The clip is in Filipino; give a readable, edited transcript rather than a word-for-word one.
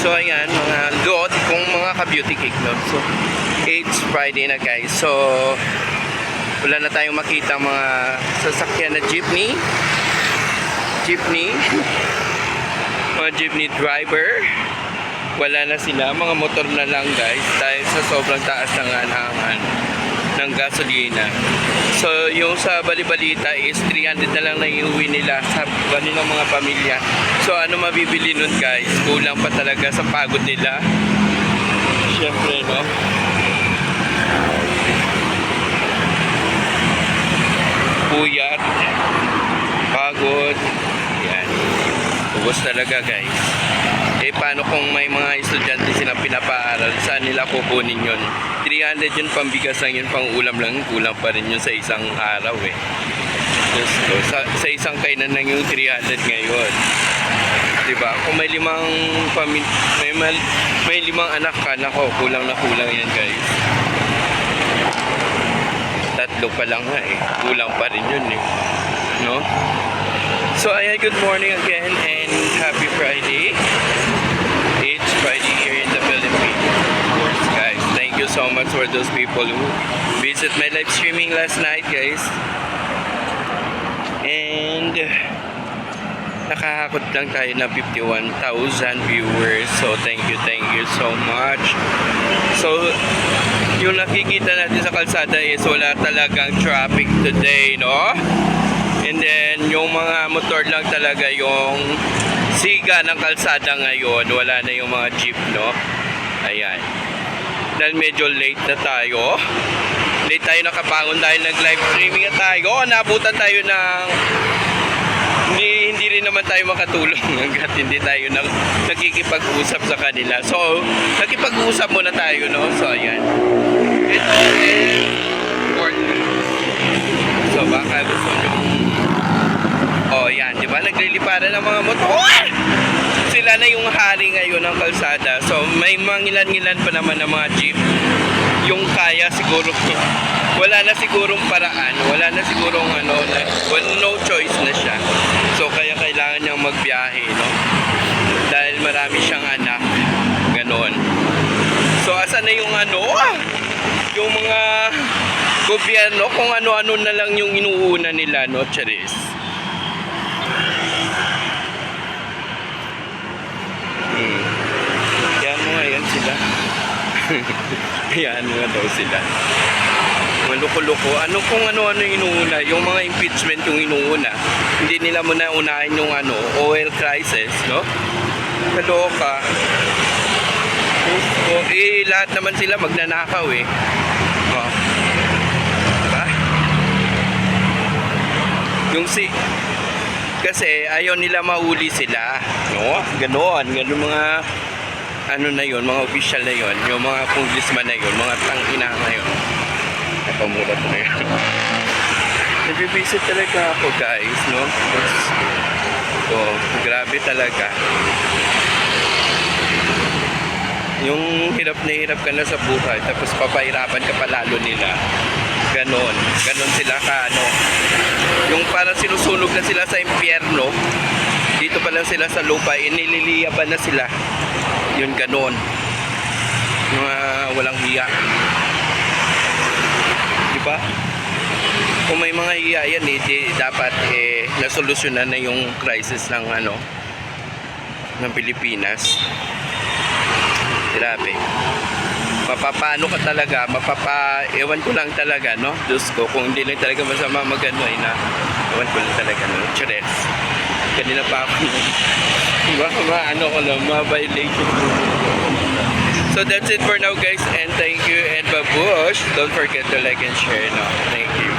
So ayan, mga good kung mga ka-beauty cake no. So it's Friday na guys. So wala na tayong makita mga sasakyan na jeepney. Mga jeepney driver. Wala na sila, mga motor na lang guys dahil sa sobrang taas ng anhangan ng gasolina. So yung sa balibalita is 300 na lang na iuwi nila sa kanilang mga pamilya. So ano mabibili nun guys? Kulang pa talaga sa pagod nila. Siyempre no. Puyat, pagod, yan. Ubos talaga guys. Eh paano kung may mga estudyante silang pinapaaral, saan nila kukunin yun? 300 yun, pambigas lang yun, pang ulam lang, kulang pa rin yun sa isang araw eh. So, sa isang kainan lang yung 300 ngayon. Diba? Kung may may limang anak ka, nako, kulang na kulang yan guys. Tatlo pa lang nga eh, kulang pa rin yun eh. No? So ayan, good morning again and happy Friday. It's Friday here in the Philippines. Of course guys, thank you so much for those people who visit my live streaming last night guys. And nakahakot lang tayo ng 51,000 viewers. So thank you so much. So yung nakikita natin sa kalsada is wala talagang traffic today, no? And then yung mga motor lang talaga yung siga ng kalsada ngayon. Wala na yung mga jeep, no? Ayan. Dahil medyo late na tayo. Late tayo nakabangon dahil nag-live streaming na tayo. Nabutan tayo ng hindi rin naman tayo makatulong hanggat hindi tayo nakikipag-usap sa kanila. So, nakipag-usap muna tayo, no? So, ayan. Ito is so, baka gusto nyo. Oh, yan. Diba? Nagliliparan ng mga motor. Sila na yung hari ngayon ng kalsada. So, may mangilan-ngilan pa naman ng mga jeep. Yung kaya siguro, wala na sigurong paraan. Wala na sigurong no choice na siya. So, kaya kailangan niyang magbiyahe, no? Dahil marami siyang anak. Ganon. So, asan na yung yung mga gobyerno, kung ano-ano na lang yung inuuna nila, no, Charis? Yan mo nga, yan sila. Yan mo daw sila. Maluko-luko. Kung ano-ano yung inuuna, yung mga impeachment yung inuuna. Hindi nila muna unahin yung oil crisis, no? Kaloka. So, lahat naman sila magnanakaw eh. Oh. Diba? Kasi ayaw nila mauli sila, no? Ganon mga na yun, mga official na yun, yung mga congressman na yun, mga tangina na yun. Napamulat na yun. Nabibisit talaga ako guys, no? Oh, grabe talaga. Yung hirap na hirap ka na sa buhay, tapos papahirapan ka pa lalo nila. Ganon sila yung parang sinusunog na sila sa impyerno, dito pa lang sila sa lupa, inililiyaban na sila. Yun ganon. Mga walang hiya. Diba? Kung may mga hiya yan dapat nasolusyonan na yung crisis ng ng Pilipinas. Grabe. Mapapano ka talaga, ewan ko lang talaga, no? Diyos ko, kung hindi lang talaga masama ewan ko lang talaga, no? Chores. Kanina pa ako, ma-violation. So that's it for now guys, and thank you and babush. Don't forget to like and share, no? Thank you.